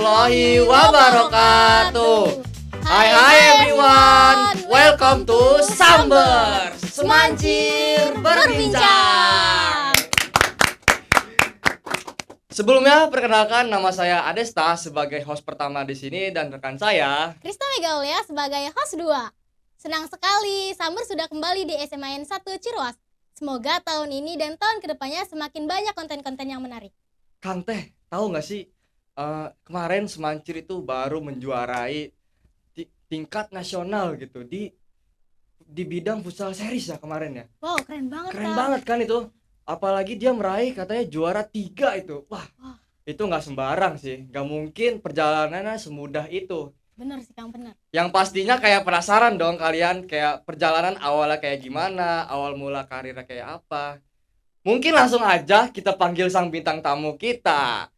warahmatullahi wabarakatuh. Hai everyone, welcome to Samber Semancir Berbincang. Sebelumnya perkenalkan, nama saya Adesta sebagai host pertama di sini dan rekan saya Krista Megaulia sebagai host 2. Senang sekali Samber sudah kembali di SMAN 1 Ciroas. Semoga tahun ini dan tahun kedepannya semakin banyak konten-konten yang menarik. Kang Teh, tahu nggak sih kemarin Semancir itu baru menjuarai tingkat nasional gitu di bidang futsal series ya kemarin ya. Wow, keren banget. Keren banget kan itu. Apalagi dia meraih katanya juara 3 itu. Wah. Itu nggak sembarang sih. Nggak mungkin perjalanannya semudah itu. Bener sih Kang, bener. Yang pastinya kayak penasaran dong kalian, kayak perjalanan awalnya kayak gimana, awal mula karirnya kayak apa. Mungkin langsung aja kita panggil sang bintang tamu kita.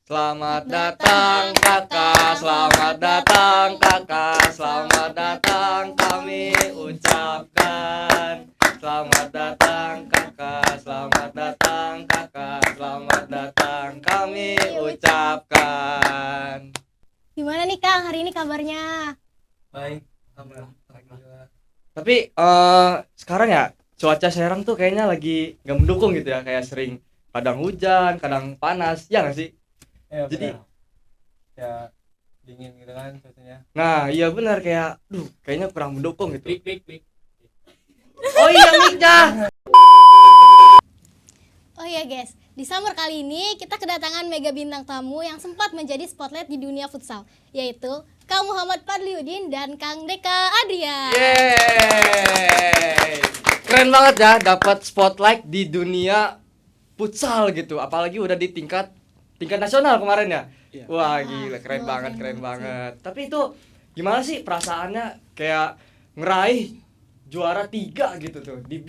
Selamat datang kakak, selamat datang kakak, selamat datang kami ucapkan. Selamat datang kakak, selamat datang kakak, selamat datang kami ucapkan. Gimana nih Kang, hari ini kabarnya? Baik, alhamdulillah. Tapi sekarang ya cuaca Serang tuh kayaknya lagi nggak mendukung gitu ya, kayak sering kadang hujan, kadang panas, ya nggak sih? ya, Jadi ya dingin gitu kan cuacanya. Nah iya benar, kayak kayaknya kurang mendukung gitu. Pik. Oh iya mic-nya. Oh iya guys, di Samber kali ini kita kedatangan mega bintang tamu yang sempat menjadi spotlight di dunia futsal, yaitu Kang Muhammad Fadliuddin dan Kang Deka Adrian. Yeay. Keren banget ya dapat spotlight di dunia futsal gitu, apalagi udah di tingkat nasional kemarin ya. Iya. Wah gila, keren banget. Tapi itu gimana sih perasaannya kayak ngeraih juara 3 gitu tuh di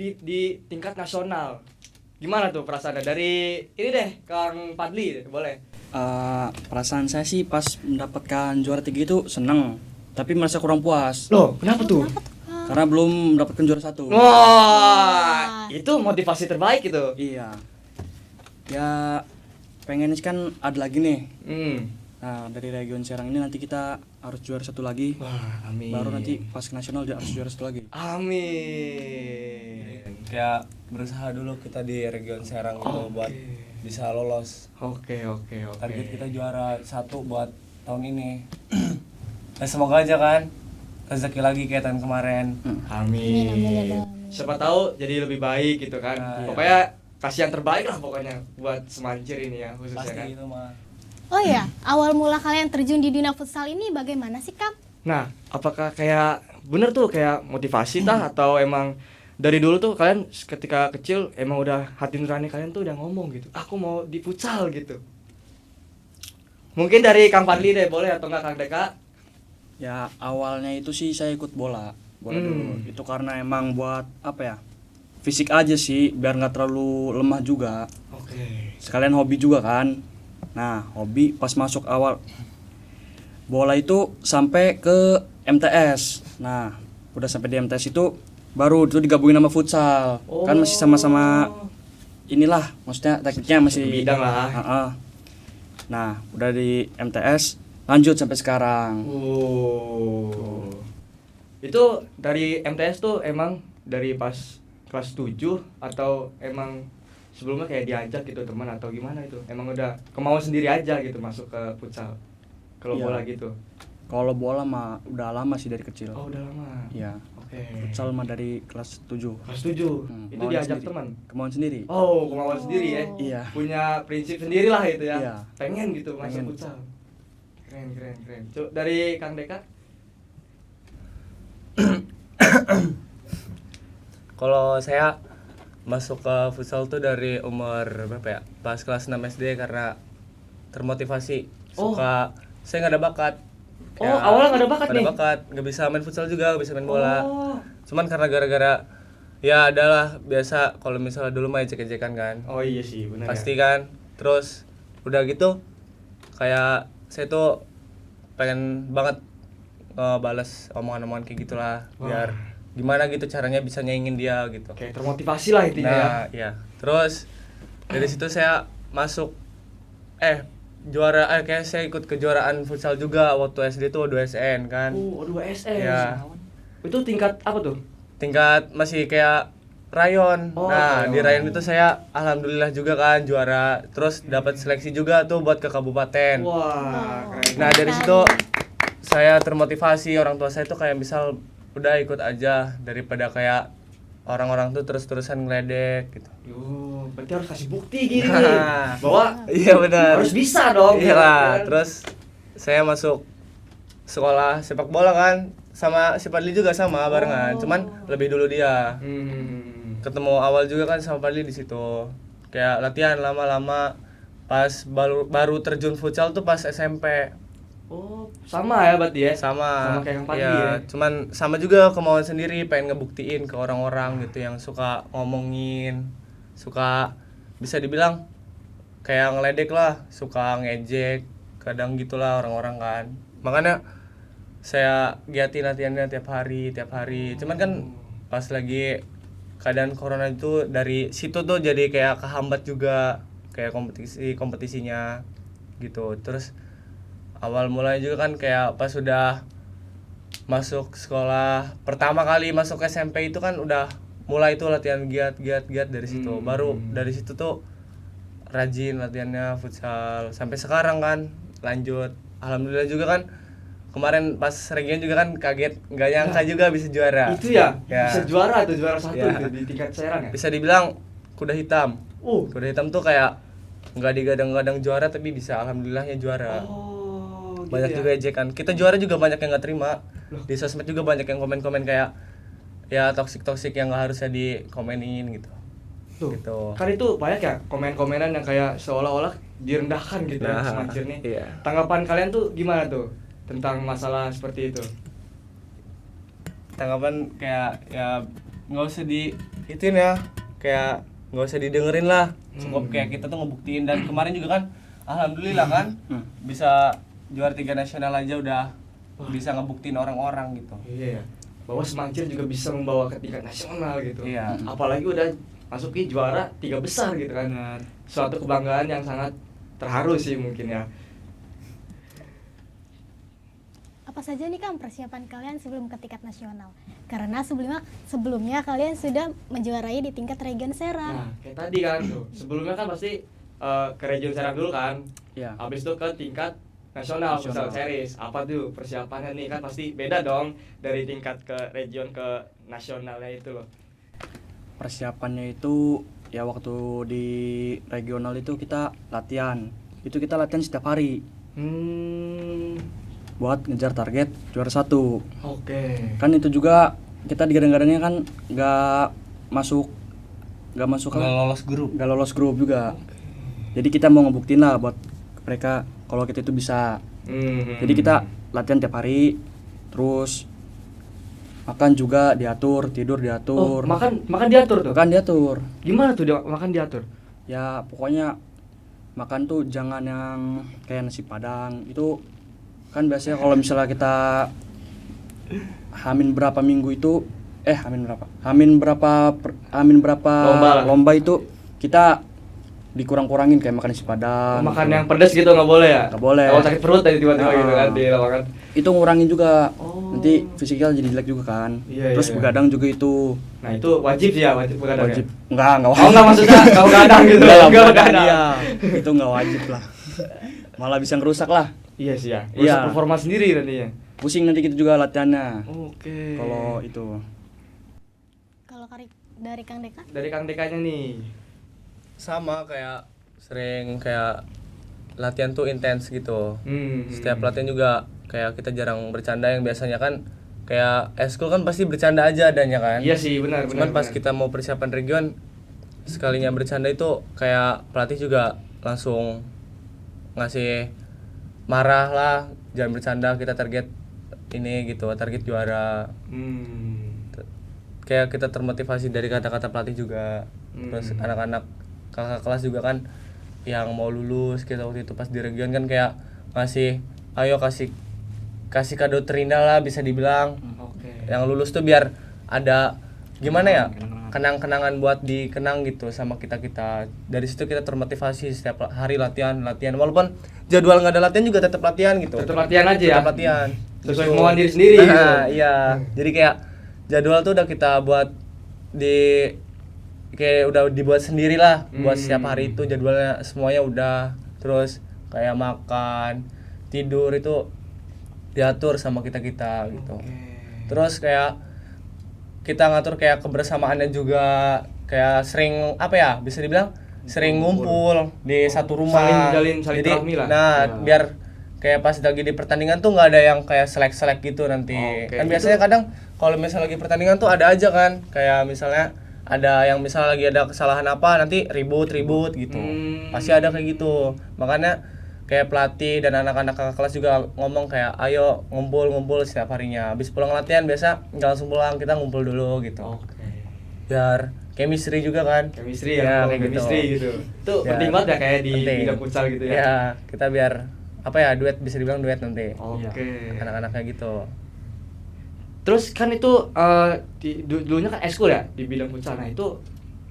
tingkat nasional? Gimana tuh perasaannya? Dari ini deh, Kang Padli boleh. Perasaan saya sih pas mendapatkan juara 3 itu seneng, tapi merasa kurang puas. Loh, kenapa tuh? Karena belum mendapatkan juara 1. Wah, itu motivasi terbaik itu. Iya. Ya pengen kan ada lagi nih. Nah, dari region Serang ini nanti kita harus juara 1 lagi. Wah, amin. Baru nanti pas ke nasional dia harus juara 1 lagi. Amin. Kayak berusaha dulu kita di region Serang gitu buat bisa lolos. Oke. Target kita juara 1 buat tahun ini. Nah, semoga aja kan rezeki lagi kayak tahun kemarin. Amin. Siapa tahu jadi lebih baik gitu kan. Pokoknya kasih yang terbaik lah pokoknya buat Semancir ini ya khususnya. Pasti kan. gitu mah. Oh iya, awal mula kalian terjun di dunia futsal ini bagaimana sih Kang? Nah, apakah kayak bener tuh kayak motivasi tah atau emang dari dulu tuh kalian ketika kecil emang udah hati nurani kalian tuh udah ngomong gitu, aku mau di futsal gitu? Mungkin dari Kang Fadli deh boleh atau enggak Kang Deka? Ya awalnya itu sih saya ikut bola dulu. Itu karena emang buat apa ya? Fisik aja sih, biar nggak terlalu lemah juga. Oke. Sekalian hobi juga kan. Nah, hobi pas masuk awal bola itu sampai ke MTS. Nah, udah sampai di MTS itu baru itu digabungin sama futsal. Kan masih sama-sama inilah, maksudnya tekniknya masih bidang lah. Nah, udah di MTS lanjut sampai sekarang. Itu dari MTS tuh emang dari pas kelas 7 atau emang sebelumnya kayak diajak gitu teman atau gimana itu? Emang udah kemauan sendiri aja gitu masuk ke futsal? Kalau bola gitu? Kalau bola mah udah lama sih dari kecil. Oh, udah lama. Iya. Oke. Futsal mah dari kelas 7. Kelas 7. Itu diajak sendiri. Teman. Kemauan sendiri. Oh, kemauan sendiri ya. Iya. Punya prinsip sendiri lah itu ya. Iya. Pengen gitu masuk futsal. Keren. Coba dari Kang Deka? Kalau saya masuk ke futsal tuh dari umur berapa ya? Pas kelas 6 SD karena termotivasi. Saya nggak ada bakat. Awalnya nggak ada bakat nih? Nggak ada bakat, nggak bisa main futsal juga, nggak bisa main bola. Cuman karena gara-gara ya adalah biasa kalau misalnya dulu mah ejek-ejekan kan. Oh iya sih, benar. Pasti kan. Terus udah gitu kayak saya tuh pengen banget balas omongan-omongan kayak gitulah. Biar gimana gitu caranya bisa nyaingin dia gitu. Kayak termotivasi lah intinya. Nah, ya. Terus dari situ saya masuk kayak saya ikut kejuaraan futsal juga waktu SD tuh 2SN kan. Oh, 2SN. Iya. Itu tingkat apa tuh? Tingkat masih kayak rayon. Oh, Nah, rayon. di rayon itu saya alhamdulillah juga kan juara. Terus dapat seleksi juga tuh buat ke kabupaten. Wah, keren. Nah, dari situ saya termotivasi, orang tua saya tuh kayak misal udah ikut aja daripada kayak orang-orang tuh terus-terusan ngeledek gitu. Yo, berarti harus kasih bukti gini Nah. bahwa Iya benar. harus bisa dong. Iya lah. kan? Terus saya masuk sekolah sepak bola kan sama si Padli juga sama barengan, cuman lebih dulu dia. Ketemu awal juga kan sama Padli di situ. Kayak latihan lama-lama pas baru terjun futsal tuh pas SMP. Oh, sama ya berarti ya? Sama Sama kayak yang Padli iya, ya? cuman sama juga kemauan sendiri pengen ngebuktiin ke orang-orang gitu yang suka ngomongin, suka bisa dibilang kayak ngeledek lah, suka ngejek kadang gitulah orang-orang kan. Makanya saya giatin latihannya tiap hari. Cuman kan pas lagi keadaan corona itu dari situ tuh jadi kayak kehambat juga kayak kompetisinya gitu. Terus awal mulai juga kan kayak pas sudah masuk sekolah pertama kali masuk SMP itu kan udah mulai tuh latihan giat dari situ. Baru dari situ tuh rajin latihannya futsal sampai sekarang kan lanjut. Alhamdulillah juga kan kemarin pas region juga kan kaget nggak nyangka juga bisa juara. Itu ya, Ya. bisa juara tuh, juara satu Ya. itu di tingkat Serang ya? Bisa dibilang kuda hitam. Oh. Kuda hitam tuh kayak nggak digadang-gadang juara tapi bisa alhamdulillahnya juara. Oh, gitu Banyak ya? juga ejekan. Kita juara juga banyak yang nggak terima. Di sosmed juga banyak yang komen-komen kayak ya toksik yang nggak harusnya dikomenin gitu. Tuh, Gitu. kan itu banyak ya komen-komenan yang kayak seolah-olah direndahkan gitu ya Nah, Semancir nih. iya. Tanggapan kalian tuh gimana tuh tentang masalah seperti itu? Tanggapan kayak ya nggak usah di ituin ya, kayak nggak usah didengerin lah. Cukup kayak kita tuh ngebuktiin dan kemarin juga kan alhamdulillah kan bisa juara 3 nasional aja udah bisa ngebuktiin orang-orang gitu. Iya, bahwa Semancir juga bisa membawa ke tingkat nasional gitu. Iya. Apalagi udah masuk ke juara 3 besar gitu kan. Benar. Suatu kebanggaan yang sangat terharu sih mungkin ya. Apa saja nih Kang persiapan kalian sebelum ke tingkat nasional? Karena sebelumnya kalian sudah menjuarai di tingkat region Serang. Nah, kayak tadi kan tuh. Sebelumnya kan pasti ke region Serang dulu kan. Iya. Habis itu ke tingkat nasional futsal series. Apa tuh persiapannya nih? Kan pasti beda dong dari tingkat ke region ke nasionalnya itu loh. Persiapannya itu ya waktu di regional itu kita latihan. Itu kita latihan setiap hari buat ngejar target juara 1. Oke. Kan itu juga kita digadang-gadangnya kan nggak masuk Nggak lolos grup. nggak lolos grup juga. Jadi kita mau ngebuktiin lah buat mereka kalau kita itu bisa. Jadi kita latihan tiap hari, terus makan juga diatur, tidur Oh, diatur. makan diatur tuh. Makan diatur. Gimana tuh makan diatur? Ya pokoknya makan tuh jangan yang kayak nasi padang. Itu kan biasanya kalau misalnya kita hamin berapa minggu itu hamin berapa lomba itu kita dikurang-kurangin kayak makan nasi padang. Makan gitu. yang pedas gitu nggak boleh ya? Nggak boleh. Kalau sakit perut tadi tiba-tiba Ah. gitu kan di lapangan. Itu ngurangin juga. Oh. Nanti fisikal jadi jelek juga kan. Iya, Terus iya. begadang juga itu. Nah itu wajib sih ya, wajib begadang Wajib. ya? Enggak Oh wajib. nggak maksudnya nggak begadang gitu? Enggak Nggak begadang. Iya. Itu enggak wajib lah. Malah bisa ngerusak lah. Iya sih ya. Iya. Iya. Performa sendiri nantinya. Pusing nanti kita juga latihannya. Oke. Kalau itu. Kalau dari Kang Deka? Dari Kang Dekanya nih. Sama kayak sering kayak latihan tuh intens gitu. Setiap latihan juga kayak kita jarang bercanda yang biasanya kan kayak eskul kan pasti bercanda aja adanya kan. Iya sih benar. Cuman pas benar. kita mau persiapan region sekalinya bercanda itu kayak pelatih juga langsung ngasih marah lah, jangan bercanda, kita target ini gitu, target juara. Kayak kita termotivasi dari kata-kata pelatih juga. Terus anak-anak kakak kelas juga kan yang mau lulus kita waktu itu pas di region kan kayak ngasih ayo kasih kado terindah lah bisa dibilang. Oke. Yang lulus tuh biar ada gimana ya? kenang-kenangan buat dikenang gitu sama kita. Dari situ kita termotivasi setiap hari latihan walaupun jadwal nggak ada latihan juga tetap latihan gitu. Tetap latihan aja ya. Tetap latihan. Sesuai Gitu. kemauan diri sendiri gitu. Iya. Jadi kayak jadwal tuh udah kita buat kayak udah dibuat sendiri lah buat setiap hari itu jadwalnya semuanya udah. Terus kayak makan, tidur itu diatur sama kita gitu. Terus kayak kita ngatur kayak kebersamaannya juga, kayak sering bisa dibilang sering ngumpul di satu rumah. Saling Jadi rahmi lah. biar kayak pas lagi di pertandingan tuh nggak ada yang kayak selek gitu nanti. Oke. Kan biasanya kadang kalau misalnya lagi pertandingan tuh ada aja kan, kayak misalnya ada yang misalnya lagi ada kesalahan apa nanti ribut gitu. Pasti ada kayak gitu. Makanya kayak pelatih dan anak-anak kakak kelas juga ngomong kayak ayo ngumpul setiap harinya. Habis pulang latihan biasa nggak langsung pulang, kita ngumpul dulu gitu. Biar chemistry juga kan. Chemistry ya, kayak chemistry gitu. Itu Ya, penting banget ya kayak di penting. bidang futsal gitu ya. Ya, kita biar duet, bisa dibilang duet nanti. Oke. Anak-anaknya gitu. Terus kan itu dulunya kan eskul ya di bidang futsal. Nah itu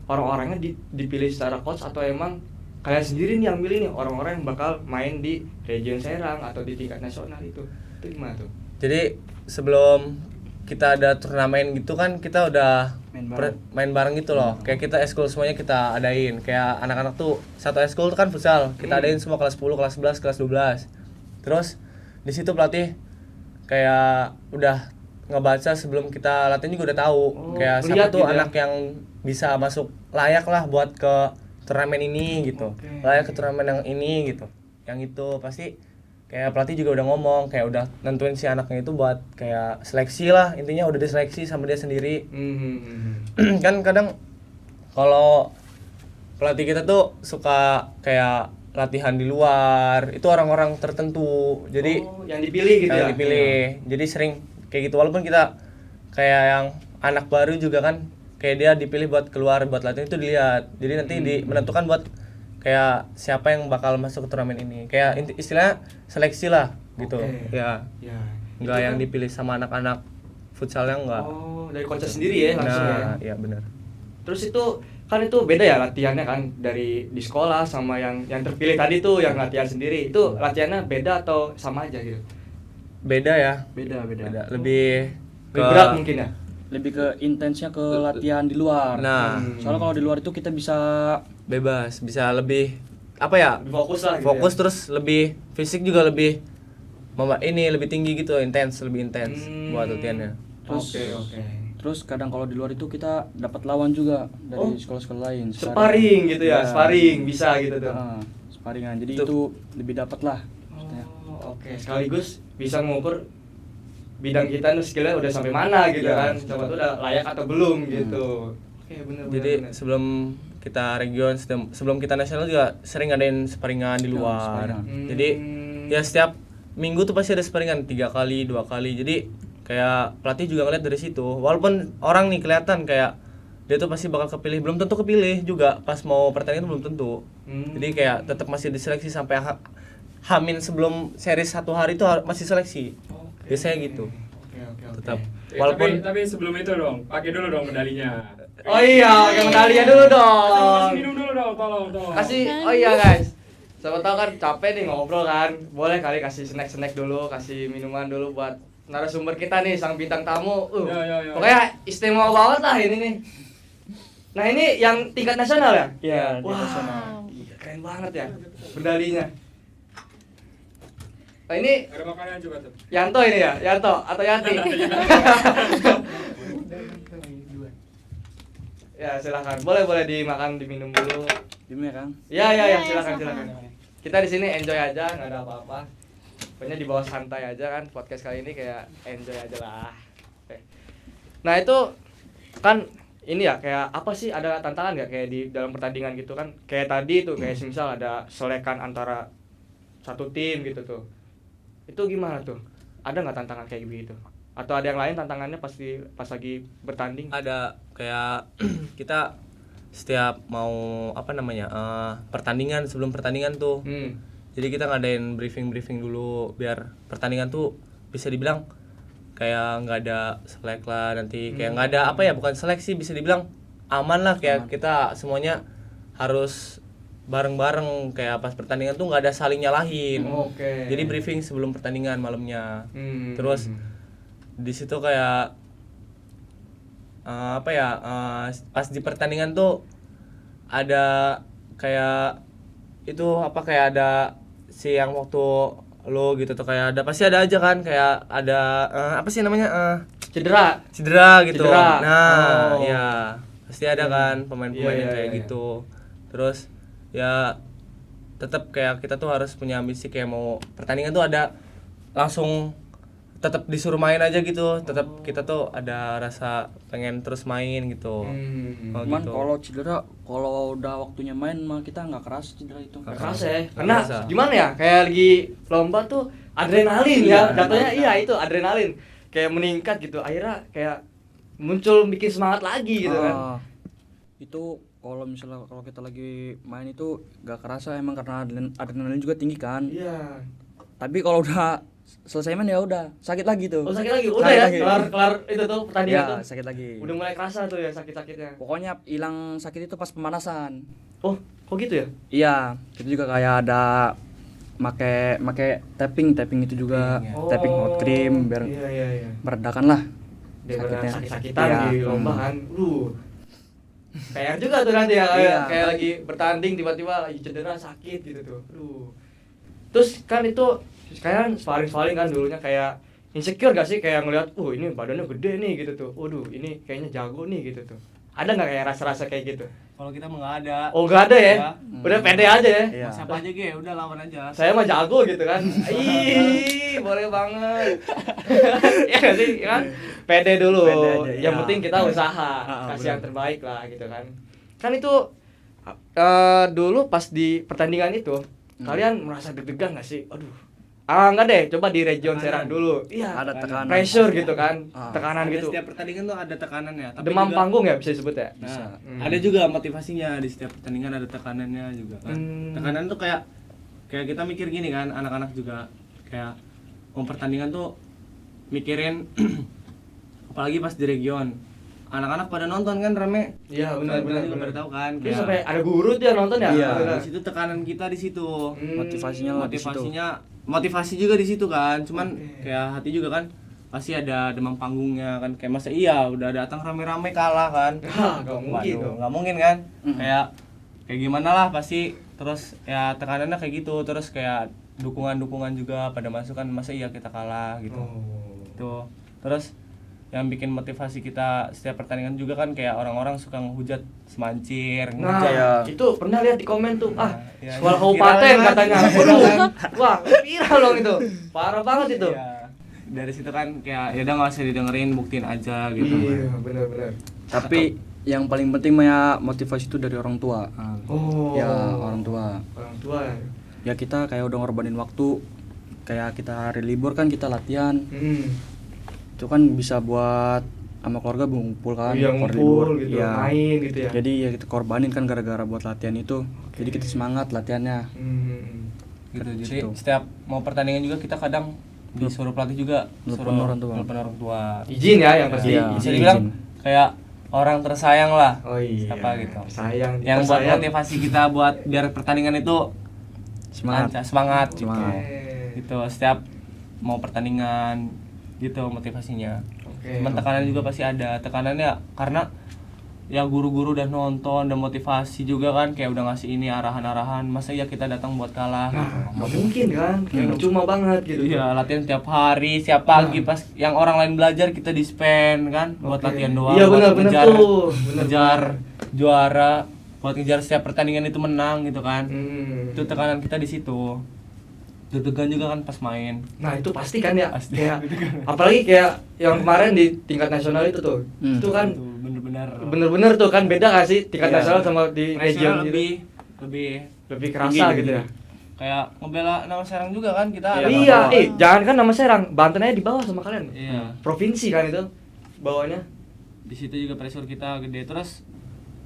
orang-orangnya dipilih secara coach atau emang kalian sendiri nih yang milih nih orang-orang yang bakal main di region Serang atau di tingkat nasional itu gimana tuh? Jadi sebelum kita ada turnamen gitu kan kita udah main bareng gitu loh. Kayak kita eskul semuanya kita adain. Kayak anak-anak tuh satu eskul tuh kan futsal. Kita adain semua kelas 10, kelas 11, kelas 12. Terus di situ pelatih kayak udah ngebaca sebelum kita latihan juga udah tahu. Kayak siapa tuh gitu anak yang bisa masuk layak lah buat ke turnamen ini gitu. Layak ke turnamen yang ini gitu. Yang itu pasti kayak pelatih juga udah ngomong, kayak udah nentuin si anaknya itu buat kayak seleksi lah, intinya udah diseleksi sama dia sendiri. Kan kadang kalau pelatih kita tuh suka kayak latihan di luar, itu orang-orang tertentu. Jadi yang dipilih gitu ya. yang dipilih. Jadi sering kayak gitu, walaupun kita kayak yang anak baru juga kan kayak dia dipilih buat keluar buat latihan itu dilihat. Jadi nanti menentukan buat kayak siapa yang bakal masuk ke turnamen ini. Kayak istilahnya seleksi lah gitu. Ya. Enggak yang dipilih sama anak-anak futsalnya enggak. Oh, dari coach sendiri ya langsung ya. Nah, iya benar. Terus itu kan itu beda ya latihannya kan dari di sekolah sama yang terpilih tadi tuh yang latihan sendiri. Itu latihannya beda atau sama aja gitu? Beda ya. Beda. Lebih Berat mungkin ya. Lebih ke intensnya ke latihan di luar. Nah, Soalnya kalau di luar itu kita bisa bebas, bisa lebih lebih Fokus lah gitu. fokus terus lebih fisik juga lebih lebih tinggi gitu, lebih intens buat latihannya. Oke. Terus kadang kalau di luar itu kita dapat lawan juga dari sekolah-sekolah lain. Sparring gitu ya, sparring bisa gitu tuh. Sparingan. Jadi itu lebih dapat lah. Oke, sekaligus bisa mengukur bidang kita nih skillnya udah sampai mana gitu kan, coba tuh udah layak atau belum gitu. Oke, bener. Jadi sebelum kita region, sebelum kita nasional juga sering ngadain sparingan di luar. Jadi ya setiap minggu tuh pasti ada sparingan 3 kali, 2 kali. Jadi kayak pelatih juga ngeliat dari situ. Walaupun orang nih kelihatan kayak dia tuh pasti bakal kepilih, belum tentu kepilih juga pas mau pertandingan tuh belum tentu. Jadi kayak tetap masih diseleksi sampai Hamin sebelum series 1 hari itu masih seleksi. Biasanya gitu. Oke. Tetap. Walaupun tapi sebelum itu dong, pakai dulu dong medalinya. Oh iya, pakai medalinya dulu dong. Kasih minum dulu dong, tolong. Kasih, oh iya guys. Siapa tahu kan capek nih ngobrol kan. Boleh kali kasih snack dulu, kasih minuman dulu buat narasumber kita nih, sang bintang tamu. Ya. Pokoknya istimewa banget lah ini nih. Nah, ini yang tingkat nasional ya? Iya, Wah, keren banget ya medalinya. Nah, ini Ada makanan juga tuh. Yanto ini ya? Yanto atau Yanti? Ya, silakan. Boleh dimakan, diminum dulu. Gimana Kang? Ya, Iya, silakan. silakan. Kita di sini enjoy aja, nggak ada apa-apa. Pokoknya di bawah santai aja kan, podcast kali ini kayak enjoy aja lah. Oke. Nah, itu kan ini ya kayak apa sih, ada tantangan nggak kayak di dalam pertandingan gitu kan? Kayak tadi tuh kayak misal ada selekan antara satu tim gitu tuh. Itu gimana tuh? Ada nggak tantangan kayak begitu? Atau ada yang lain tantangannya pas lagi bertanding? Ada kayak kita setiap mau pertandingan, sebelum pertandingan tuh. Jadi kita ngadain briefing dulu biar pertandingan tuh bisa dibilang kayak nggak ada selek lah nanti, kayak nggak ada bukan seleksi, bisa dibilang aman lah, kayak kita semuanya harus bareng-bareng, kayak pas pertandingan tuh nggak ada saling nyalahin. Oke. Jadi briefing sebelum pertandingan malamnya. Hmm. Terus di situ kayak pas di pertandingan tuh ada kayak itu kayak ada si yang waktu lo gitu tuh, kayak ada pasti ada aja kan, kayak ada apa sih namanya Cedera. gitu. Cedera. Nah, Oh. ya pasti ada kan pemain-pemain Iya, yang iya, kayak iya. gitu. Terus ya tetap kayak kita tuh harus punya ambisi, kayak mau pertandingan tuh ada langsung tetap disuruh main aja gitu. Tetap kita tuh ada rasa pengen terus main gitu. Oh, Cuman gitu. kalau cedera, kalau udah waktunya main mah kita nggak keras cedera itu. Gak kerasa ya, karena kerasa. gimana ya, kayak lagi lomba tuh adrenalin ya, jatuhnya iya itu adrenalin, kayak meningkat gitu, akhirnya kayak muncul bikin semangat lagi gitu kan. Itu kalau misalnya kalau kita lagi main itu gak kerasa emang karena adrenalin juga tinggi kan. Iya. Tapi kalau udah selesai main ya udah sakit lagi tuh. Oh sakit lagi, udah Sakit ya, lagi. kelar itu tuh pertandingan Ya, tuh, sakit lagi. udah mulai kerasa tuh ya sakit-sakitnya. Pokoknya hilang sakit itu pas pemanasan. Oh, kok gitu ya? Iya, itu juga kayak ada make tapping itu juga, Oh, tapping hot cream biar iya. meredakan lah Daripada sakitnya. sakit-sakitan Iya. di lomba kan, kayak juga tuh nanti ya, Iya. kayak lagi bertanding tiba-tiba lagi cedera sakit gitu tuh. Terus kan itu sekarang sparring kan dulunya kayak insecure gak sih, kayak ngeliat, ini badannya gede nih gitu tuh. Waduh, ini kayaknya jago nih gitu tuh. Ada nggak kayak rasa-rasa kayak gitu? Kalau kita mah nggak ada. Oh nggak ada ya? Ya. Udah pede aja ya? Iya. Siapa aja ge, udah lawan aja. Saya mah jago gitu kan. Ih, boleh banget. Ya nggak sih, ya kan? Pede dulu. Pede aja, Yang iya. penting kita usaha, kasih yang bener. terbaik lah gitu kan. Kan itu dulu pas di pertandingan itu, kalian merasa deg-degan nggak sih? Aduh. Enggak deh, coba di region Serang dulu. Iya. Ada tekanan. Pressure gitu kan. Ah. Tekanan Ada gitu. setiap pertandingan tuh ada tekanannya. Tapi Demam juga- panggung ya bisa disebut ya? Nah, Hmm. ada juga motivasinya di setiap pertandingan, ada tekanannya juga kan. Tekanan tuh kayak kita mikir gini kan, anak-anak juga kayak mau pertandingan tuh mikirin apalagi pas di region. Anak-anak pada nonton kan rame. Iya, Kita benar. juga pada tahu kan. Terus sampai ada guru tuh yang nonton ya? Iya. Benar. Di situ tekanan kita di situ. Motivasinya lah di situ. Motivasi juga di situ kan. Cuman Oke. kayak hati juga kan pasti ada demam panggungnya kan, kayak masa iya udah datang rame-rame kalah kan. Nggak mungkin Waduh, dong. nggak mungkin kan. Kayak gimana lah pasti, terus ya tekanannya kayak gitu, terus kayak dukungan juga pada masukan, masa iya kita kalah gitu. Oh. Tuh. Terus yang bikin motivasi kita setiap pertandingan juga kan kayak orang-orang suka ngehujat semancir, Nah, ngehujat. itu pernah lihat di komen tuh, ya, sekolah ya, kabupaten viral kan. katanya. Waduh, wah, viral dong itu. Parah banget itu. Iya. Dari situ kan kayak ya udah nggak usah didengerin, buktiin aja gitu. Iya, benar. Tapi yang paling penting mah ya motivasi itu dari orang tua. Oh. Ya orang tua. Orang tua. Ya kita kayak udah ngorbanin waktu, kayak kita hari libur kan kita latihan. Itu kan bisa buat sama keluarga ngumpul kan, Iya, keluar ngumpul libur. gitu, Iya. main gitu ya. Jadi ya kita korbanin kan gara-gara buat latihan itu. Jadi kita semangat latihannya. Gitu. Jadi Situ. setiap mau pertandingan juga kita kadang disuruh pelatih juga Nelpon orang tua. nelpon orang tua. Izin ya yang pasti. Iya. Bisa izin. dibilang kayak orang tersayang lah. Oh iya. Siapa gitu. Sayang. Yang buat tersayang. motivasi kita buat biar pertandingan itu Semangat. semangat gitu. Semangat. Gitu setiap mau pertandingan gitu motivasinya. Oke. Cuman tekanan juga pasti ada. Tekanannya karena ya guru-guru udah nonton dan motivasi juga kan, kayak udah ngasih ini arahan-arahan, masa ya kita datang buat kalah gitu. Nah, nggak mungkin kan? Kayak cuma banget gitu. Iya, latihan tiap hari, siap pagi pas yang orang lain belajar kita di-spend kan buat Oke. latihan doang. Iya, buat benar ngejar- tuh. Benar. ngejar juara, buat ngejar setiap pertandingan itu menang gitu kan. Itu Hmm. tekanan kita di situ. Deg-degan juga kan pas main. Nah itu pasti kan ya, Pasti. kayak apalagi kayak yang kemarin di tingkat nasional itu tuh, itu kan Itu bener-bener bener-bener tuh kan beda gak sih tingkat Iya. nasional sama di region nasional gitu? lebih Kerasa tinggi, gitu ya. Kayak ngebela nama Serang juga kan kita. Iya, ada Iya, bawah. jangan kan nama Serang, Banten aja di bawah sama kalian. Iya. Provinsi kan itu bawahnya. Di situ juga pressure kita gede, terus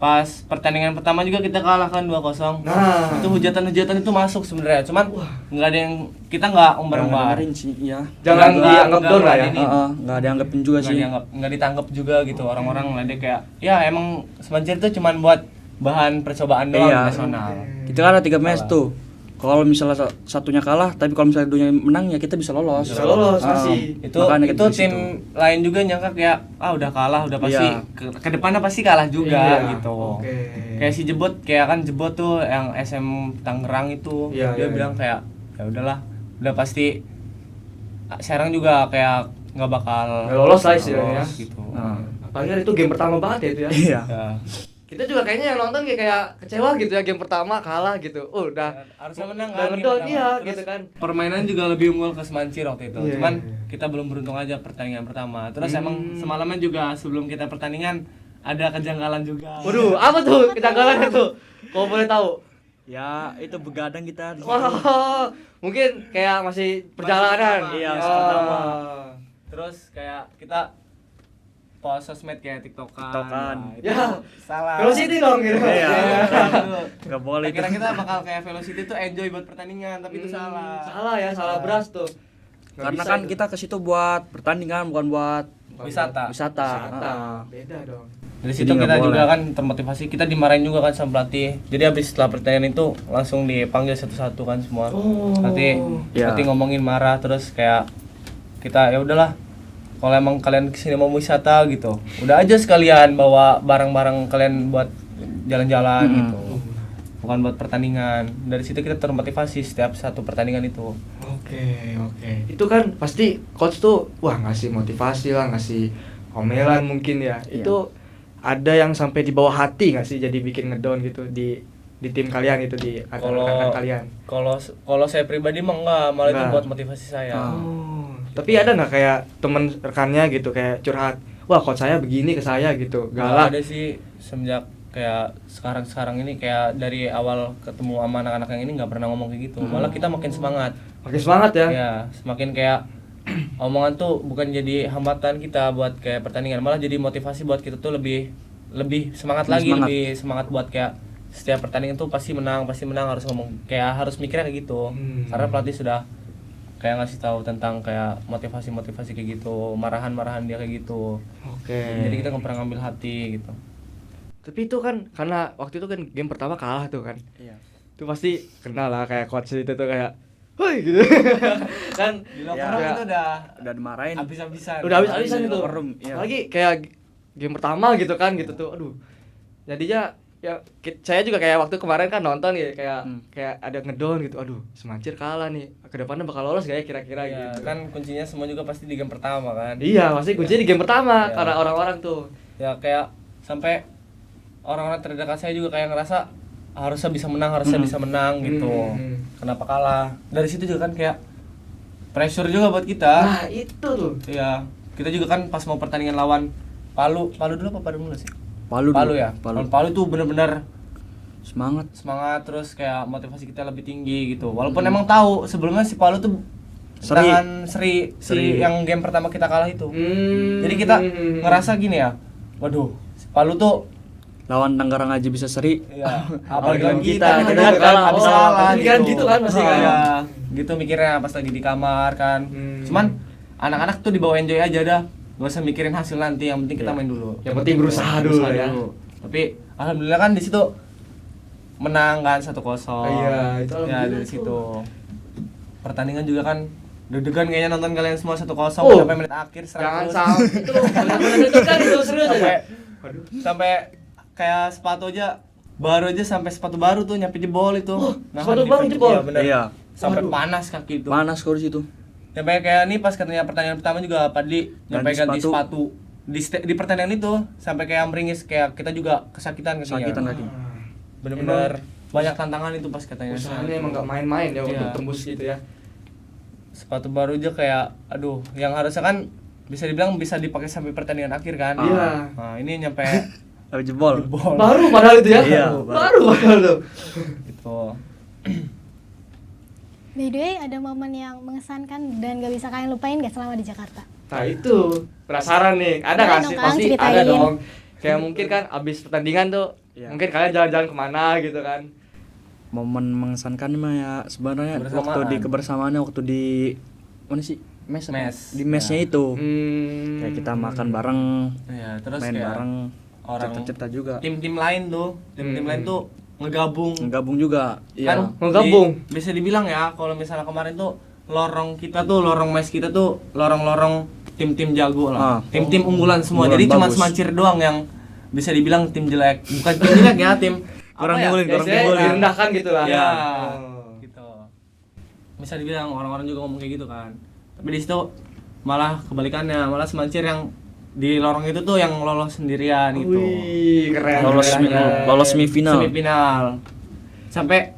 pas pertandingan pertama juga kita kalah kan 2-0. Nah. Itu hujatan-hujatan itu masuk sebenarnya, cuman nggak ada yang kita nggak umbar-umbar. Dengerin sih, ya. Jangan Nggak- dianggap nggak down lah ya. ini. Nggak dianggapin juga Nggak sih. dianggap, nggak ditangkap juga gitu orang-orang ngeliatnya kayak ya emang Semancer itu cuman buat bahan percobaan doang Iya. nasional. Kita kan ada 3 match tuh. Kalau misalnya satunya kalah, tapi kalau misalnya duanya menang ya kita bisa lolos. Bisa lolos, masih. Itu Makanya itu kita di tim situ. lain juga nyangka kayak udah kalah udah pasti Iya. ke depannya pasti kalah juga Iya, gitu. oke. Kayak si Jebot kayak kan Jebot tuh yang SM Tangerang itu Iya, dia iya, bilang kayak ya udahlah udah pasti Serang juga kayak nggak bakal Nggak lolos lah istilahnya. lolos gitu. Nah. Apalagi itu game pertama banget ya itu ya. Iya. Ya. Kita juga kayaknya yang nonton kayak kecewa gitu ya, game pertama kalah gitu. Udah Harusnya menang udah kan ngedon, game iya pertama. gitu Terus kan. permainan juga lebih unggul ke Semancir waktu itu. Iya, Cuman iya. kita belum beruntung aja pertandingan pertama. Terus emang semalamnya juga sebelum kita pertandingan ada kejanggalan juga. Waduh, apa tuh kejanggalan itu? Kalau boleh tahu. Ya, itu begadang kita di situ. Wah, mungkin kayak masih perjalanan. Iya, Oh. masih pertama. Terus kayak kita post sosmed kayak TikTokan. TikTokan. Nah, itu Ya, salah. Velocity dong gitu. Iya. Itu. Nggak boleh itu. Kira kita bakal kayak Velocity tuh enjoy buat pertandingan, tapi itu salah. Salah ya, salah beras tuh. Nggak Karena bisa kan itu. kita ke situ buat pertandingan, bukan buat Wisata. wisata. Wisata. Beda dong. Dari Jadi situ nggak kita boleh. juga kan termotivasi, kita dimarahin juga kan sama pelatih. Jadi habis setelah pertandingan itu langsung dipanggil satu-satu kan semua. Oh. Nanti Iya. nanti ngomongin marah terus kayak kita ya udahlah. Kalau emang kalian kesini mau wisata gitu, udah aja sekalian bawa barang-barang kalian buat jalan-jalan gitu. Bukan buat pertandingan. Dari situ kita termotivasi setiap satu pertandingan itu. Oke. Itu kan pasti coach tuh wah ngasih motivasi lah, ngasih omelan mungkin ya. Iya. Itu ada yang sampai di bawah hati nggak sih jadi bikin ngedown gitu di tim kalian itu di antara Kalau rekan kalian. kalau saya pribadi mah enggak, malah itu Enggak. buat motivasi saya. Oh. Tapi ada nggak kayak temen rekannya gitu kayak curhat, wah coach saya begini ke saya gitu, Nggak galak. ada sih semenjak kayak sekarang ini kayak dari awal ketemu sama anak-anak yang ini nggak pernah ngomong kayak gitu. Malah kita makin semangat. Makin semangat ya. Ya, semakin kayak omongan tuh bukan jadi hambatan kita buat kayak pertandingan, malah jadi motivasi buat kita tuh lebih semangat lagi, Semangat. lebih semangat buat kayak setiap pertandingan tuh pasti menang harus ngomong kayak harus mikirnya kayak gitu. Karena pelatih sudah kayak ngasih tahu tentang kayak motivasi kayak gitu, marahan dia kayak gitu. Oke. Jadi kita nggak pernah ngambil hati gitu. Tapi itu kan karena waktu itu kan game pertama kalah tuh kan. Iya. Itu pasti kenal lah kayak coach itu tuh kayak woi gitu. Kan Di locker locker room itu udah Udah dimarahin. habis-habisan. udah habis-habisan Di itu. locker room, iya. Apalagi kayak game pertama gitu kan gitu tuh. Aduh. Jadinya ya saya juga kayak waktu kemarin kan nonton ya kayak ada ngedown gitu. Aduh, Semancir kalah nih. Kedepannya bakal lolos gak ya kira-kira Ya, gitu. kan kuncinya semua juga pasti di game pertama kan. Iya, pasti kuncinya di game pertama Iya. karena orang-orang tuh. Ya kayak sampai orang-orang terdekat saya juga kayak ngerasa harusnya bisa menang gitu. Kenapa kalah? Dari situ juga kan kayak pressure juga buat kita. Nah, itu tuh. Iya, kita juga kan pas mau pertandingan lawan Palu dulu apa Padang dulu sih? Palu dulu. Ya. Palu. Lawan Palu tuh bener-bener Semangat. semangat terus kayak motivasi kita lebih tinggi gitu. Walaupun emang tahu sebelumnya si Palu tuh Seri. tahan seri yang game pertama kita kalah itu. Jadi kita Hmm. ngerasa gini ya. Waduh, si Palu tuh Lawan Tangerang aja bisa seri. ya, Apalagi lawan kita kan kan kalah. habis Oh, kalah pikiran gitu kan pasti kan. Iya, gitu mikirnya pas lagi di kamar kan. Cuman anak-anak tuh dibawa enjoy aja dah. Gak usah mikirin hasil nanti, yang penting kita main dulu. Yang penting berusaha dulu ya. Tapi alhamdulillah kan di situ menang kan 1-0. Iya, itu ya alhamdulillah dari tuh. situ. Pertandingan juga kan deg-degan kayaknya nonton kalian semua 1-0 Oh, sampai menit akhir Jangan 100. sampai itu benar-benar itu kan itu serius sampai ya. sampai kayak sepatu aja baru aja sampai sepatu baru tuh nyampe jebol itu. Nahan sepatu di baru pintu. jebol? Iya, bener. Iya. Sampai Waduh. panas kaki itu. Panas kok di situ. Sampai kayak nih pas katanya pertandingan pertama juga Padli nyampe ganti sepatu. Di pertandingan itu sampai kayak meringis kayak kita juga kesakitan kakinya. Sakitan kaki. Bener-bener banyak tantangan itu pas katanya. Usahanya emang gak main-main ya untuk Iya. tembus gitu ya. Sepatu baru aja kayak aduh, yang harusnya kan bisa dibilang bisa dipakai sampai pertandingan akhir kan. Iya. Nah, ini nyampe Tapi jebol. jebol Baru padahal itu ya. Iya, baru padahal tuh. gitu. By the way, ada momen yang mengesankan dan gak bisa kalian lupain gak selama di Jakarta? Nah itu penasaran nih, ada Ada nggak dong, sih? Kang, Pasti ceritain. ada dong. Kayak mungkin kan abis pertandingan tuh Iya. mungkin kalian jalan-jalan kemana gitu kan. Momen mengesankan mah ya sebenarnya Kebersamaan. waktu di kebersamaannya waktu di mana sih mes apa? Mes. Di mesnya itu kayak kita makan bareng, Ya, terus main kayak bareng, orang cerita-cerita juga, tim-tim lain tuh, tim-tim lain tuh ngegabung. ngegabung juga. Kan ngegabung. bisa dibilang ya kalau misalnya kemarin tuh lorong kita tuh, lorong mes kita tuh lorong-lorong tim-tim jago lah. Tim-tim unggulan semua. Unggulan Jadi cuma bagus. Semancir doang yang bisa dibilang tim jelek. Bukan tim jelek ya, tim Kurang apa ya? unggulin, Ya, kurang istilahnya unggulin. direndahkan gitu lah. Ya, Oh. gitu. Bisa dibilang orang-orang juga ngomong kayak gitu kan. Tapi di situ malah kebalikannya, malah Semancir yang di lorong itu tuh yang lolos sendirian gitu. Wih, keren. keren. Lolos semifinal. Semifinal. Sampai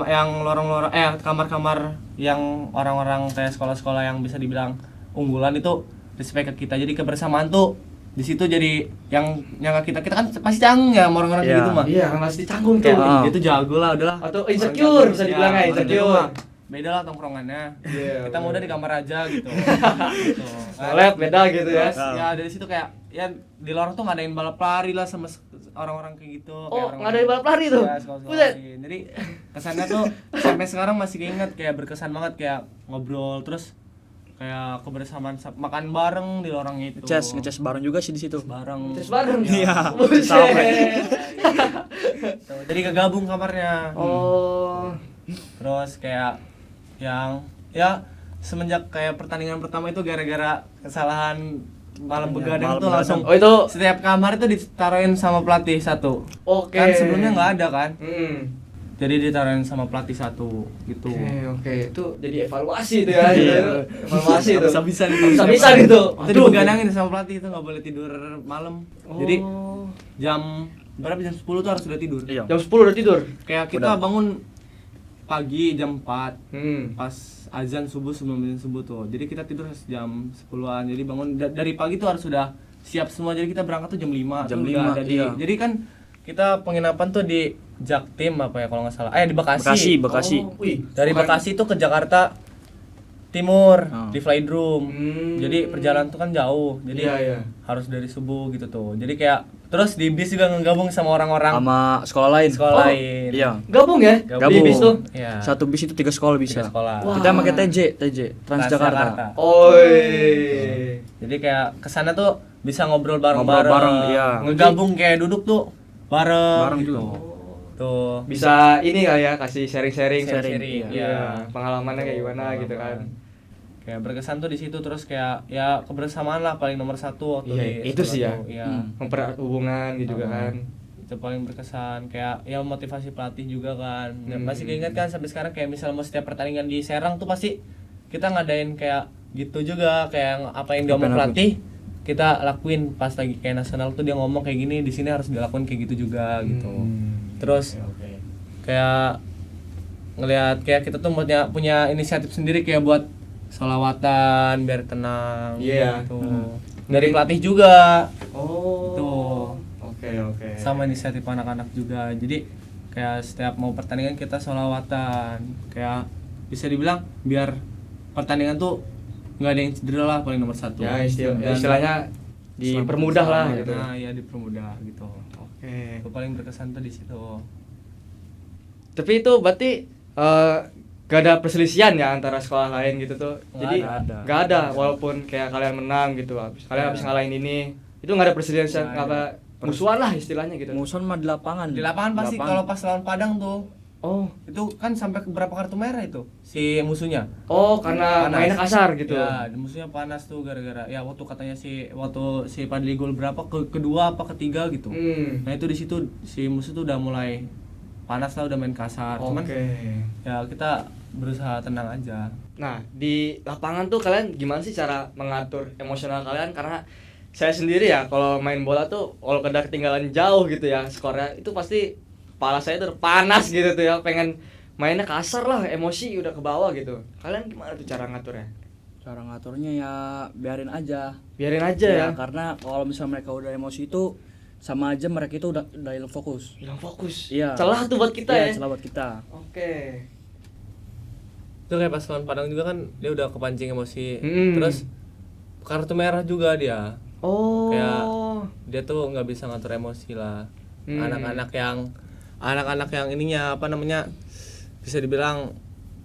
yang lorong-lorong kamar-kamar yang orang-orang kayak sekolah-sekolah yang bisa dibilang unggulan itu respect ke kita. Jadi kebersamaan tuh di situ jadi yang kita kan pasti canggung ya sama orang-orang kayak Iya. gitu mah. Iya, kan pasti canggung tuh. Kayak Ah. dia tuh jago lah udahlah. Atau insecure bisa dibilang ya, orang insecure. jago mah. Beda lah tongkrongannya. Iya, Kita mau udah di kamar aja gitu. Gitu. Soalnya beda gitu ya. Terus, ya dari situ kayak ya di lorong tuh ngadain balap lari lah sama orang-orang kayak gitu. Oh, ngadain balap lari tuh? Ya, sekolah-sekolah Buset. lari. Jadi kesannya tuh sampai sekarang masih keinget, kayak berkesan banget, kayak ngobrol terus kayak kebersamaan makan bareng di lorong itu. Ngecas bareng juga sih di situ. Bareng. Terus bareng. Iya. Buset. Tuh, jadi kegabung kamarnya. Oh. Terus kayak yang ya semenjak kayak pertandingan pertama itu gara-gara kesalahan malam begadang malam tuh langsung Oh, itu setiap kamar itu ditaruhin sama pelatih satu. oke. Kan sebelumnya nggak ada kan. Jadi ditaruhin sama pelatih satu gitu. Oke. Itu jadi evaluasi itu ya. Evaluasi itu. Bisa-bisa nih. Bisa gitu. Itu dibegadangin sama pelatih, itu nggak boleh tidur malam. Jadi Oh. jam berapa, jam 10 tuh harus sudah tidur. Iya. Jam 10 udah tidur. Kayak kita bangun pagi jam 4 pas azan subuh, sebelum azan subuh tuh. Jadi kita tidur jam 10-an. Jadi bangun dari pagi tuh harus sudah siap semua. Jadi kita berangkat tuh jam 5. Jam tuh 5, udah ada iya. Jadi kan kita penginapan tuh di Jaktim apa ya kalau nggak salah. Di Bekasi. Oh, wih. Dari Keren. Bekasi tuh ke Jakarta Timur Oh. di Flightroom. Jadi perjalanan tuh kan jauh. Jadi Iya, iya. harus dari subuh gitu tuh. Jadi kayak terus di bis juga ngegabung sama orang-orang Sama sekolah lain. sekolah Oh, lain. Iya. Gabung ya? Gabung. Di bis tuh. Iya. Satu bis itu 3 sekolah bisa. Tiga sekolah. Wah. Kita pakai TJ, Transjakarta. Oi. Jadi kayak kesana tuh bisa ngobrol bareng-bareng. Ngobrol bareng, iya. Ngegabung kayak duduk tuh bareng. Bareng gitu. juga. Tuh. Bisa ini kali ya, kasih sharing-sharing. Sharing, Iya. Pengalamannya kayak gimana gitu kan. Kayak berkesan tuh di situ, terus kayak ya kebersamaan lah paling nomor satu waktu Iya, di itu sekolah sih ya. tuh. Iya. Mempererat hubungan gitu juga kan. Itu paling berkesan, kayak ya motivasi pelatih juga kan. Ya, masih keinget kan sampai sekarang, kayak misalnya mau setiap pertandingan di Serang tuh pasti kita ngadain kayak gitu juga, kayak apa yang dia ngomong pelatih kita lakuin. Pas lagi kayak nasional tuh dia ngomong kayak gini, di sini harus dilakuin kayak gitu juga gitu. Terus kayak ngelihat kayak kita tuh punya inisiatif sendiri kayak buat sholawatan biar tenang. Iya. Gitu. Dari pelatih juga. Oh. Tuh. Oke. Sama inisiatif anak-anak juga. Jadi kayak setiap mau pertandingan kita sholawatan, kayak bisa dibilang biar pertandingan tuh nggak ada yang cedera lah, paling nomor satu. Ya, Dan- istilahnya dipermudah lah gitu. Nah, ya dipermudah gitu. Oke. Itu paling berkesan tuh di situ. Tapi itu berarti gak ada perselisihan ya antara sekolah lain gitu tuh. Jadi ada. gak ada walaupun kayak kalian menang gitu. Kalian habis ngalahin ini. Itu gak ada perselisihan, Nggak apa musuhan lah istilahnya gitu. Musuhan mah di lapangan. Di lapangan pasti kalau pas lawan Padang tuh Oh. itu kan sampai berapa kartu merah itu si musuhnya. Oh, karena Panas. mainnya kasar gitu. Ya, musuhnya panas tuh gara-gara ya waktu katanya waktu si Padli gol berapa kedua apa ketiga gitu. Nah, itu di situ si musuh tuh udah mulai panas lah, udah main kasar. Cuman Oke. ya kita berusaha tenang aja. Nah, di lapangan tuh kalian gimana sih cara mengatur emosional kalian? Karena saya sendiri ya kalau main bola tuh kalau udah ketinggalan jauh gitu ya skornya, itu pasti kepala saya tuh panas gitu tuh ya, pengen mainnya kasar lah, emosi udah ke bawah gitu. Kalian gimana tuh cara ngaturnya? Cara ngaturnya ya biarin aja. Biarin aja ya. Karena kalau misalnya mereka udah emosi itu sama aja mereka itu udah hilang fokus. Hilang fokus. Iya. Celah tuh buat kita Iya, ya. celah buat kita. Oke. Itu kayak pas lawan Padang juga kan dia udah kepancing emosi. Mm. Terus kartu merah juga dia. Oh. Kayak dia tuh nggak bisa ngatur emosi lah. Hmm. Anak-anak yang ininya apa namanya, bisa dibilang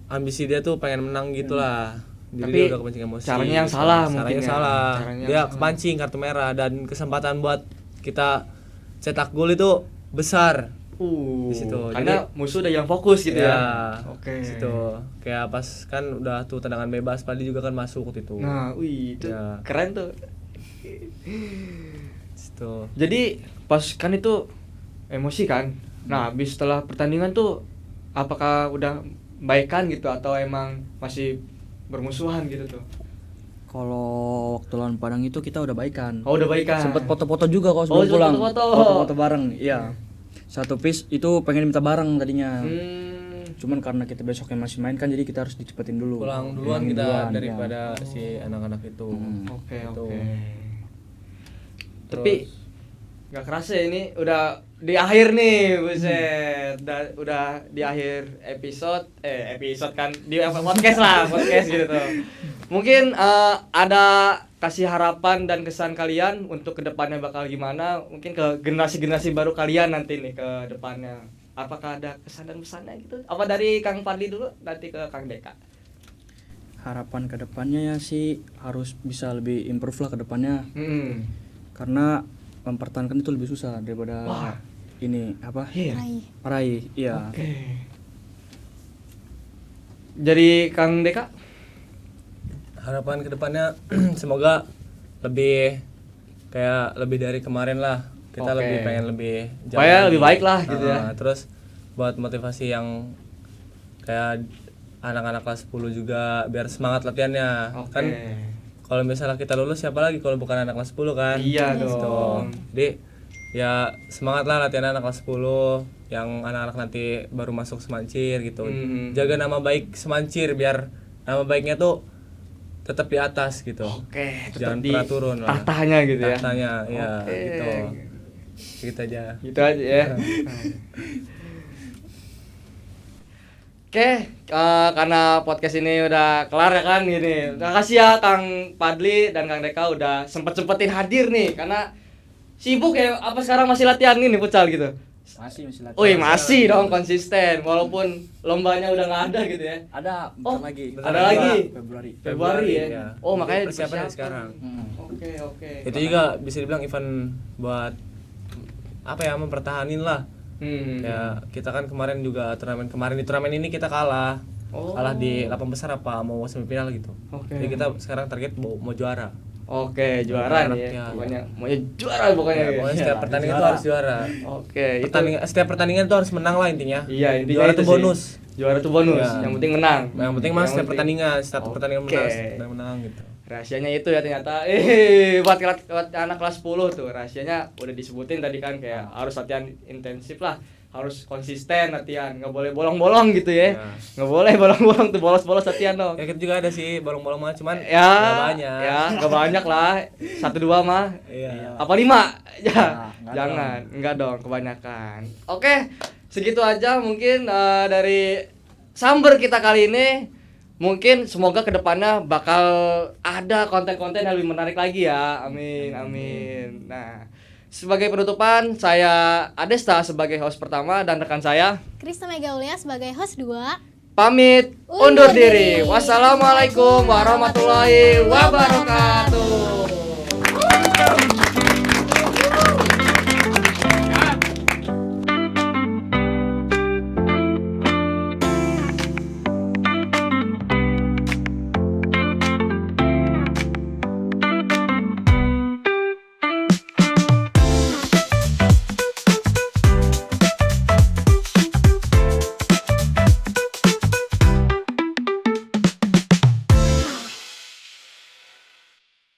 ambisi dia tuh pengen menang gitulah. Jadi Tapi dia udah kepancing emosi. caranya yang salah mungkin Caranya ya. salah. Caranya Dia yang salah. kepancing kartu merah dan kesempatan buat kita cetak gol itu besar. Di situ. Karena Jadi- musuh udah yang fokus gitu ya. Oke. Situ. Kayak pas kan udah tuh tendangan bebas, Padli juga kan masuk waktu itu. Nah, wih itu Ya. keren tuh. Situ. Jadi pas kan itu emosi kan. Nah, habis setelah pertandingan tuh apakah udah baikan gitu atau emang masih bermusuhan gitu tuh? Kalau waktu lawan Padang itu kita udah baikan. Oh, udah baikan. Sempet foto-foto juga kalau Oh, sebelum pulang. foto-foto. Foto-foto bareng. Iya. Satu piece itu pengen minta bareng tadinya. Cuman karena kita besoknya masih main kan jadi kita harus dicepetin dulu. Pulang duluan Pulangin kita duluan, daripada si anak-anak itu. Oke, Gitu. oke. Tapi nggak kerasa ya ini udah di akhir nih, buset. Udah di akhir episode kan di podcast lah, podcast gitu tuh. Mungkin ada kasih harapan dan kesan kalian untuk kedepannya bakal gimana? Mungkin ke generasi-generasi baru kalian nanti nih ke depannya. Apakah ada kesan dan pesannya gitu? Apa dari Kang Padli dulu, nanti ke Kang Deka. Harapan kedepannya ya sih harus bisa lebih improve lah kedepannya. Karena mempertahankan itu lebih susah daripada Wah. ini apa? Iya. Raih, iya. Oke. Jadi Kang Deka? Harapan kedepannya semoga lebih dari kemarin lah. Kita Oke. lebih pengen lebih Supaya lagi. lebih baik lah gitu ya. Terus buat motivasi yang kayak anak-anak kelas 10 juga biar semangat latihannya. Oke. Kan kalau misalnya kita lulus siapa lagi kalau bukan anak kelas 10 kan? Iya Gitu. dong. Jadi ya semangat lah latihan anak kelas 10 yang anak-anak nanti baru masuk Semancir gitu. Jaga nama baik Semancir biar nama baiknya tuh tetap di atas gitu. Oke, Jangan tetap di pernah turun lah. tahtanya gitu ya. Tahtanya, ya Oke. gitu. Gitu aja. Gitu aja ya. Oke, karena podcast ini udah kelar ya kan gini. Terima kasih ya Kang Padli dan Kang Deka udah sempet-sempetin hadir nih karena sibuk ya apa sekarang masih latihan nih futsal gitu. Masih latihan. Wih, masih dong konsisten walaupun lombanya udah nggak ada gitu ya. Ada Oh, bentar lagi. ada lagi. Februari. Ya. ya. Oh, makanya persiapan dipersiapkan. sekarang. Oke, oke. Itu juga bisa dibilang event buat apa ya, mempertahanin lah. Ya, kita kan kemarin juga turnamen ini kita kalah. Oh. Kalah di 8 besar apa mau semifinal gitu. Oke. Jadi kita sekarang target mau juara. Oke, juara nih ya. Ya. Pokoknya maunya juara pokoknya. Ya, pokoknya setiap pertandingan itu harus juara. Oke, itu Setiap pertandingan itu harus menang lah intinya. iya intinya Juara itu itu sih. bonus. Juara itu bonus. Ya. Yang penting menang. Yang penting mas setiap pertandingan, satu pertandingan Oke. menang gitu. Rahasianya itu ya ternyata. Buat anak kelas 10 tuh rahasianya udah disebutin tadi kan kayak harus latihan intensif lah. Harus konsisten latihan, nggak boleh bolong-bolong gitu ya. Ya. Nggak boleh bolong-bolong tuh bolos-bolos latihan dong. Ya kita juga ada sih bolong-bolong mah cuman Ya, nggak banyak. ya nggak banyak lah. 1-2 mah. Iya. Apa 5? Ya, enggak jangan, enggak dong, kebanyakan. Oke, segitu aja mungkin dari Samber kita kali ini. Mungkin semoga kedepannya bakal ada konten-konten yang lebih menarik lagi ya. Amin, amin. Nah, sebagai penutupan, saya Adesta sebagai host pertama dan rekan saya Krista Megaulia sebagai host 2. pamit undur diri. Wassalamualaikum warahmatullahi wabarakatuh.